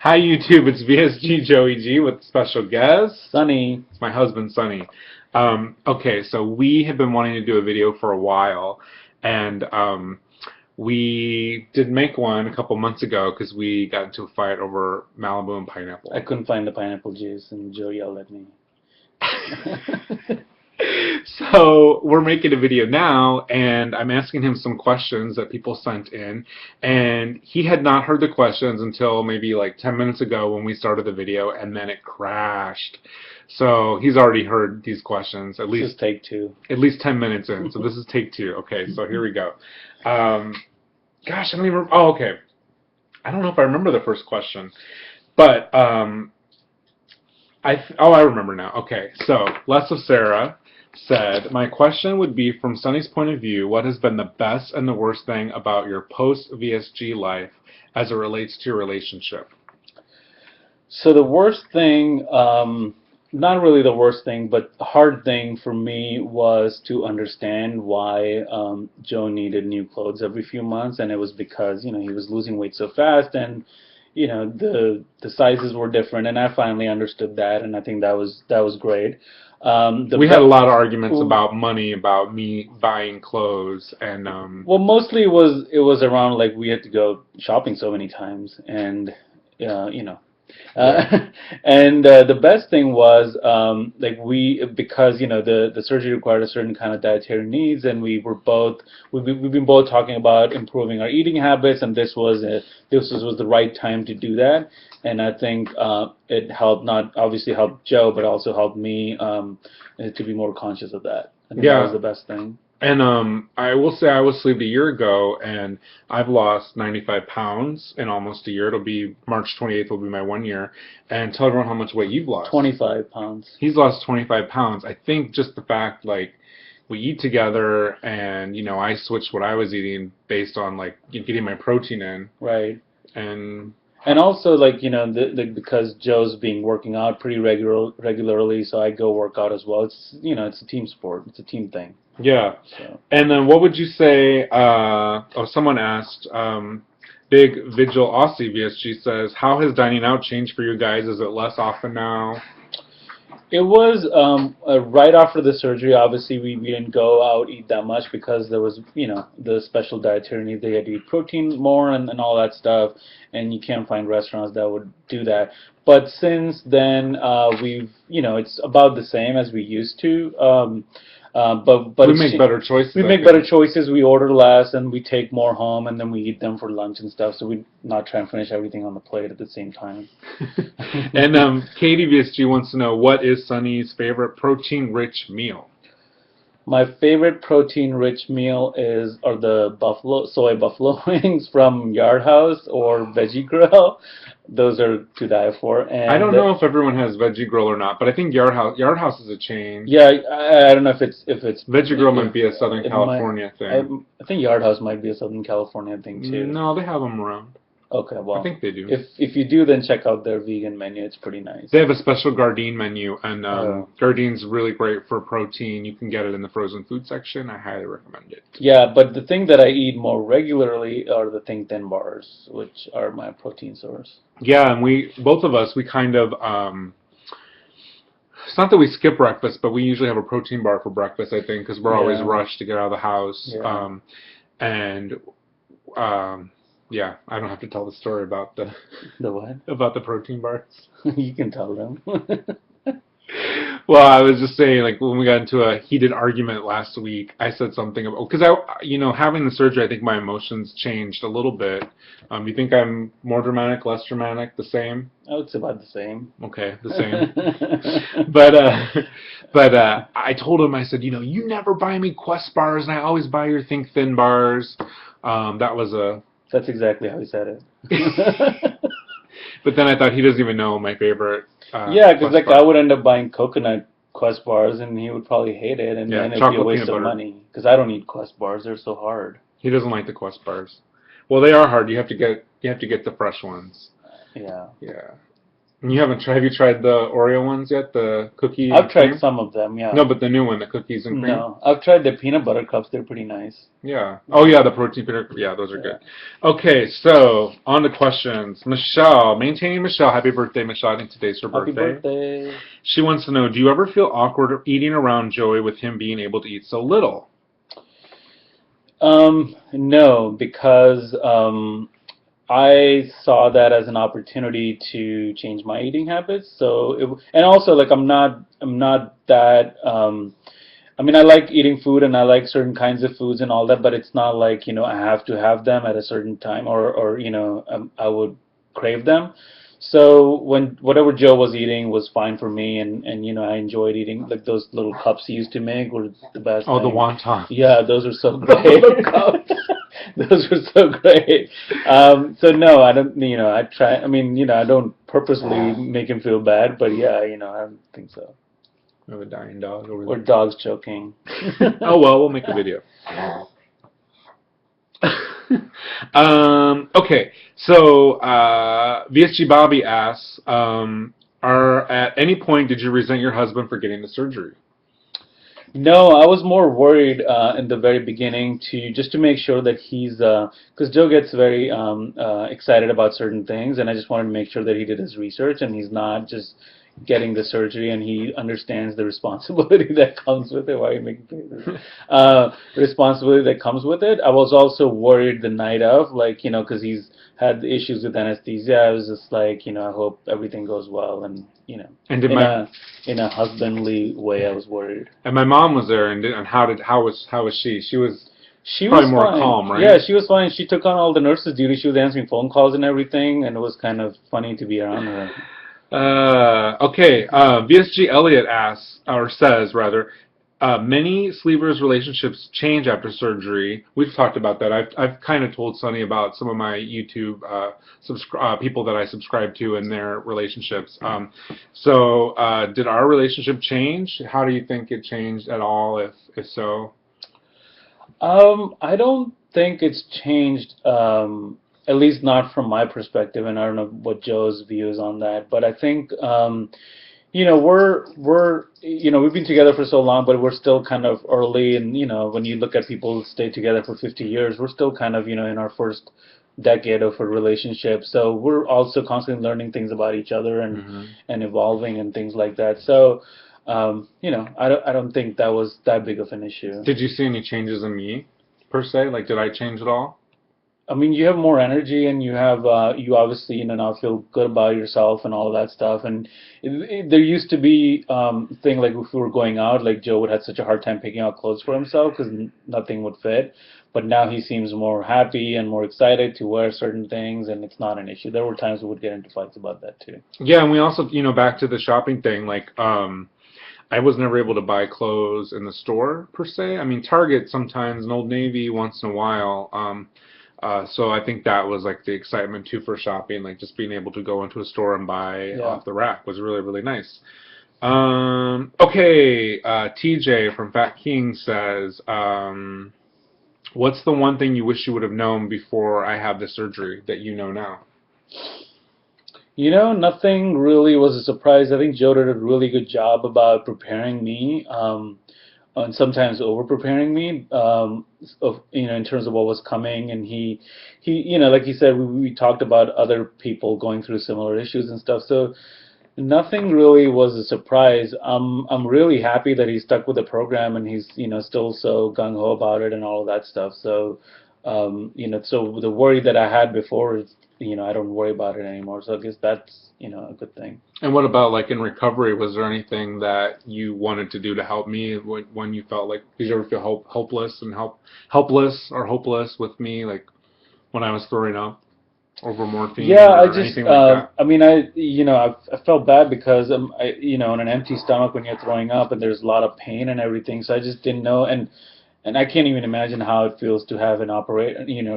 Hi YouTube, it's VSG Joey G with special guest. Sunny. It's my husband Sunny. Okay, so we have been wanting to do a video for a while, and we did make one a couple months ago because we got into a fight over Malibu and pineapple. I couldn't find the pineapple juice, and Joe yelled at me. So we're making a video now, and I'm asking him some questions that people sent in, and he had not heard the questions until maybe like 10 minutes ago when we started the video, and then it crashed. So he's already heard these questions at This is least take two. 10 minutes in. So this is take two. Okay, so here we go. Gosh, I don't even. Oh, okay. I don't know if I remember the first question, but I remember now. Okay, so Less of Sarah said, my question would be, from Sunny's point of view, what has been the best and the worst thing about your post-VSG life as it relates to your relationship? So the worst thing, not really the worst thing, but the hard thing for me was to understand why Joe needed new clothes every few months, and it was because he was losing weight so fast, and the sizes were different, and I finally understood that, and I think that was great. We had a lot of arguments about money, about me buying clothes, and Well, mostly it was around like we had to go shopping so many times, and you know, yeah, and the best thing was like because the surgery required a certain kind of dietary needs, and we've been both talking about improving our eating habits, and this was the right time to do that, and I think it helped, not obviously helped Joe, but also helped me to be more conscious of that. I think that was yeah. the best thing. And I will say I was asleep a year ago, and I've lost 95 pounds in almost a year. It'll be March 28th will be my 1 year. And tell everyone how much weight you've lost. 25 pounds. He's lost 25 pounds. I think just the fact, like, we eat together, and I switched what I was eating based on like getting my protein in. Right. And Also, like because Joe's been working out pretty regularly, so I go work out as well. It's a team sport. It's a team thing. yeah. So And then what would you say? Someone asked. Big Vigil Aussie VSG says, how has dining out changed for you guys? Is it less often now? it was right after the surgery. Obviously, we didn't go out eat that much because there was the special dietary needs. They had to eat protein more and all that stuff, and you can't find restaurants that would do that. But since then, we've it's about the same as we used to. But We make better choices. we I make think. better choices. We order less, and we take more home, and then we eat them for lunch and stuff. So we not try and finish everything on the plate at the same time. And Katie VSG wants to know, what is Sunny's favorite protein-rich meal? My favorite protein-rich meal are the soy buffalo wings from Yard House or Veggie Grill. Those are to die for. And I don't know if everyone has Veggie Grill or not, but I think Yard House is a chain. yeah, I don't know if it's Veggie Grill might be a Southern it California thing. I think Yard House might be a Southern California thing too. No, they have them around. Okay, I well, think they do. if you do, then check out their vegan menu. It's pretty nice. They have a special Gardein menu, and Oh. Gardein's really great for protein. You can get it in the frozen food section. I highly recommend it. Yeah, but the thing that I eat more regularly are the Think Thin bars, which are my protein source. Yeah, and both of us, we kind of, it's not that we skip breakfast, but we usually have a protein bar for breakfast, I think, because we're always Yeah. rushed to get out of the house. Yeah. And yeah, I don't have to tell the story about The what? about the protein bars. You can tell them. Well, I was just saying, like, when we got into a heated argument last week, I said something about, because having the surgery, I think my emotions changed a little bit. You think I'm more dramatic, less dramatic, the same? Oh, it's about the same. Okay, the same. But I told him, I said, you never buy me Quest bars, and I always buy your Think Thin bars. That was a. That's exactly how he said it. But then I thought, he doesn't even know my favorite. Yeah, because Quest I bar. would end up buying coconut Quest bars, and he would probably hate it, and Yeah, then it'd be a chocolate waste peanut of butter. money. Because I don't eat Quest bars; they're so hard. He doesn't like the Quest bars. Well, they are hard. You have to get the fresh ones. Yeah. Yeah. You haven't tried? Have you tried the Oreo ones yet? The cookie I've and tried cream? some of them, yeah. No, but the new one, the cookies and cream. No, I've tried the peanut butter cups. They're pretty nice. Yeah. Oh yeah, the protein peanut. Yeah, those are Yeah. good. Okay, so on to questions. Michelle, maintaining Michelle. Happy birthday, Michelle. I think today's her Happy birthday. birthday. She wants to know, do you ever feel awkward eating around Joey with him being able to eat so little? No, because I saw that as an opportunity to change my eating habits. And also like I'm not that I mean, I like eating food and I like certain kinds of foods and all that, but it's not like, I have to have them at a certain time or I would crave them. So when whatever Joe was eating was fine for me, and I enjoyed eating like those little cups he used to make were the best Oh, the thing. wonton. Yeah, those are so great. The cups. Those were so great. So no, I don't. I try. I mean, I don't purposely make him feel bad, but yeah, I don't think so. We have a dying dog over Or there. dogs choking. Oh well, we'll make a video. Okay, so VSG Bobby asks, at any point did you resent your husband for getting the surgery? No, I was more worried in the very beginning just to make sure that he's because Joe gets very excited about certain things, and I just wanted to make sure that he did his research and he's not just getting the surgery and he understands the responsibility that comes with it. Why are you making faces? Responsibility that comes with it. I was also worried the night of, like, because he's had issues with anesthesia. I was just like, I hope everything goes well, and And in a husbandly way, I was worried. and my mom was there, and how was she? She was She probably was more fine. calm, right? Yeah, she was fine. She took on all the nurses' duties. She was answering phone calls and everything, and it was kind of funny to be around her. Okay, VSG Elliott asks, or says rather, many sleepers' relationships change after surgery. We've talked about that. I've kind of told Sunny about some of my YouTube people that I subscribe to and their relationships. Did our relationship change? How do you think it changed at all, if so? I don't think it's changed, at least not from my perspective, and I don't know what Joe's view is on that. But I think, we've been together for so long, but we're still kind of early. And when you look at people who stay together for 50 years, we're still kind of in our first decade of a relationship. So we're also constantly learning things about each other and evolving and things like that. So. I don't think that was that big of an issue. Did you see any changes in me, per se? Like, did I change at all? I mean, you have more energy, and you have you obviously now feel good about yourself and all of that stuff. And there used to be thing like if we were going out, like Joe would have such a hard time picking out clothes for himself because nothing would fit. But now he seems more happy and more excited to wear certain things, and it's not an issue. There were times we would get into fights about that too. Yeah, and we also, back to the shopping thing, like, I was never able to buy clothes in the store, per se. I mean, Target sometimes, and Old Navy once in a while. So I think that was like the excitement too for shopping, like just being able to go into a store and buy off the rack was really, really nice. Okay, TJ from Fat King says, what's the one thing you wish you would have known before I had the surgery that you know now? Nothing really was a surprise. I think Joe did a really good job about preparing me, and sometimes over preparing me, in terms of what was coming. And he, like he said, we talked about other people going through similar issues and stuff. So nothing really was a surprise. I'm really happy that he stuck with the program and he's still so gung ho about it and all of that stuff. So, so the worry that I had before is, I don't worry about it anymore. So I guess that's, a good thing. And what about like in recovery? Was there anything that you wanted to do to help me when you felt like, did you ever feel hopeless or hopeless with me, like when I was throwing up over morphine? Yeah, or anything like that? I mean, I felt bad because on an empty stomach when you're throwing up and there's a lot of pain and everything. So I just didn't know, and I can't even imagine how it feels to have an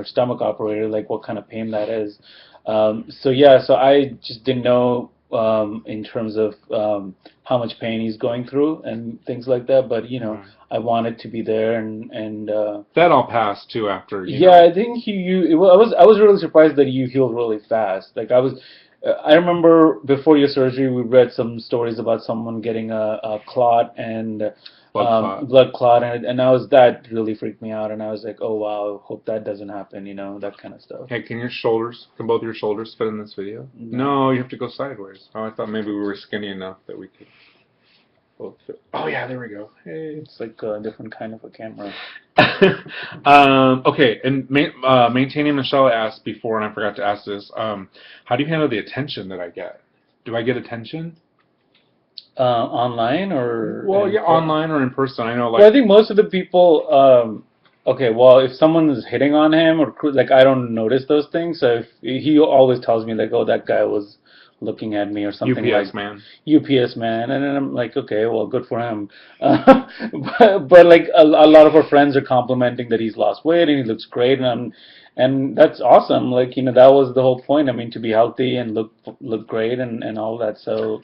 stomach operator, like what kind of pain that is. So I just didn't know in terms of how much pain he's going through and things like that. But I wanted to be there, and that all passed too after. I think I was really surprised that you healed really fast. Like I was. I remember before your surgery, we read some stories about someone getting a clot and blood clot, and that really freaked me out, and I was like, oh wow, hope that doesn't happen, that kind of stuff. Hey, can both your shoulders fit in this video? No. No, you have to go sideways. Oh, I thought maybe we were skinny enough that we could both fit. Oh yeah, there we go. Hey. It's like a different kind of a camera. Okay, and maintaining Michelle asked before, and I forgot to ask this. How do you handle the attention that I get? Do I get attention? Online or? Well, yeah, online or in person. I know, like. Well, I think most of the people. Okay, well, if someone is hitting on him or like, I don't notice those things. So if he always tells me like, oh, that guy was looking at me or something UPS like man. UPS man, and then I'm like, okay, well, good for him. But like a lot of our friends are complimenting that he's lost weight and he looks great, and that's awesome. Like that was the whole point. I mean, to be healthy and look great and all that. So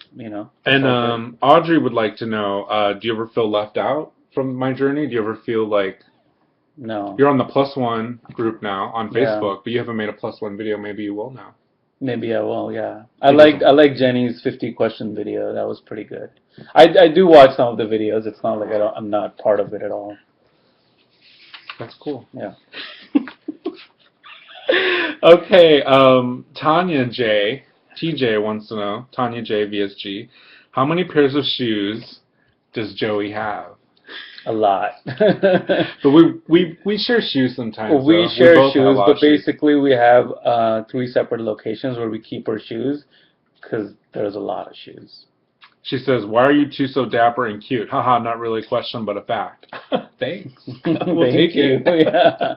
And Audrey would like to know, do you ever feel left out from my journey? Do you ever feel like no? You're on the +1 group now on Facebook, Yeah. but you haven't made a +1 video. Maybe you will now. Maybe I will, yeah. I like Jenny's 50 question video. That was pretty good. I do watch some of the videos. It's not like I'm not part of it at all. That's cool. Yeah. Okay, Tanya J, TJ wants to know, Tanya J VSG, how many pairs of shoes does Joey have? A lot. But we share shoes sometimes. Well, we share shoes, but basically we have 3 separate locations where we keep our shoes because there's a lot of shoes. She says, "Why are you two so dapper and cute?" Haha, not really a question, but a fact. Thanks. We'll take it. Yeah.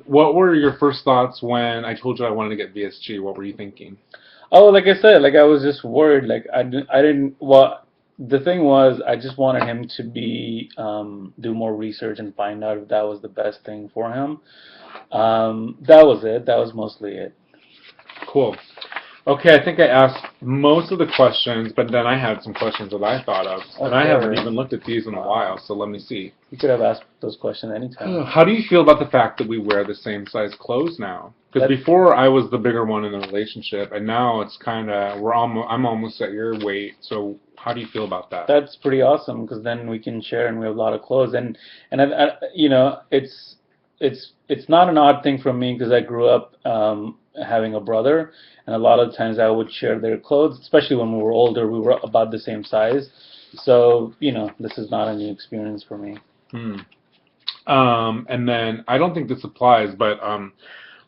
What were your first thoughts when I told you I wanted to get VSG? What were you thinking? Oh, like I said, like I was just worried. Like I didn't. Well, the thing was, I just wanted him to do more research and find out if that was the best thing for him. That was it. That was mostly it. Cool. Okay, I think I asked most of the questions, but then I had some questions that I thought of, and I haven't even looked at these in a while, so let me see. You could have asked those questions anytime. How do you feel about the fact that we wear the same size clothes now? Because before I was the bigger one in the relationship, and now it's kind of I'm almost at your weight. So how do you feel about that? That's pretty awesome because then we can share, and we have a lot of clothes, and it's not an odd thing for me because I grew up having a brother, and a lot of times I would share their clothes, especially when we were older. We were about the same size, so this is not a new experience for me. And then I don't think this applies, but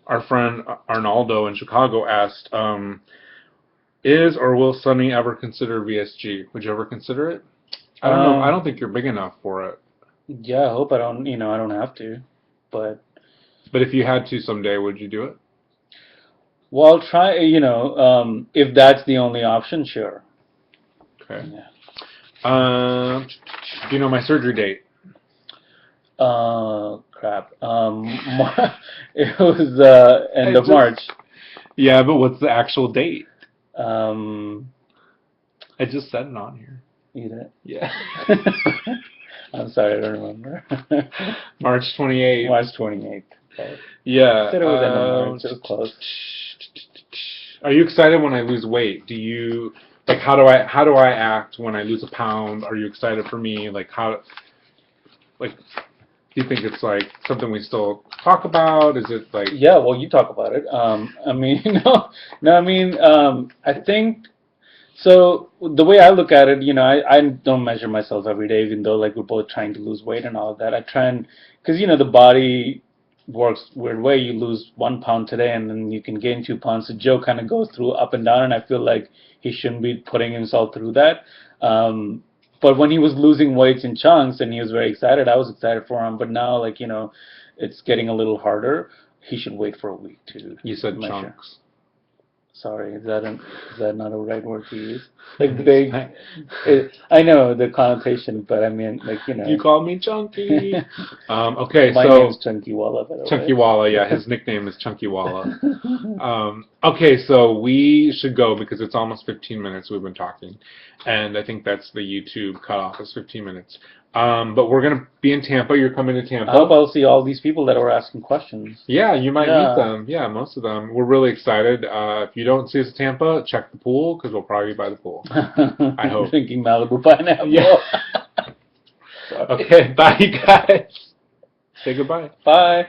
our friend Arnaldo in Chicago asked, is or will Sunny ever consider VSG? Would you ever consider it? I don't know. I don't think you're big enough for it. Yeah, I hope I don't have to, but if you had to someday, would you do it? Well, I'll try, if that's the only option, sure. Okay. Yeah. Do you know my surgery date? Crap. It was end of March. Yeah, but what's the actual date? I just said it on here. You did? Yeah. I'm sorry, I don't remember. March 28th. March 28th. Okay. Yeah. I said it was end of March. It was close. Are you excited when I lose weight? Do you how do I act when I lose a pound? Are you excited for me? Do you think it's like something we still talk about? Is it like? Yeah, well, you talk about it. I mean, I think so. The way I look at it, I don't measure myself every day, even though like we're both trying to lose weight and all of that. I try and because the body works weird way. You lose 1 pound today, and then you can gain 2 pounds. So Joe kind of goes through up and down, and I feel like he shouldn't be putting himself through that. But when he was losing weights in chunks and he was very excited, I was excited for him. But now, it's getting a little harder. He should wait for a week to. You said measure. chunks. Sorry, is that not a right word to use? Like big. I know the connotation, but I mean, You called me Chunky. Okay, my so. name is Chunky Walla, by the way. Chunky Walla, yeah, his nickname is Chunky Walla. Okay, so we should go because it's almost 15 minutes we've been talking, and I think that's the YouTube cutoff is 15 minutes. But we're gonna be in Tampa. You're coming to Tampa. I hope I'll see all these people that were asking questions. Yeah, you might Yeah. meet them. Yeah, most of them. We're really excited. If you don't see us at Tampa, check the pool because we'll probably be by the pool. I hope. Drinking Malibu pineapple. Yeah. Okay, bye, you guys. Say goodbye. Bye.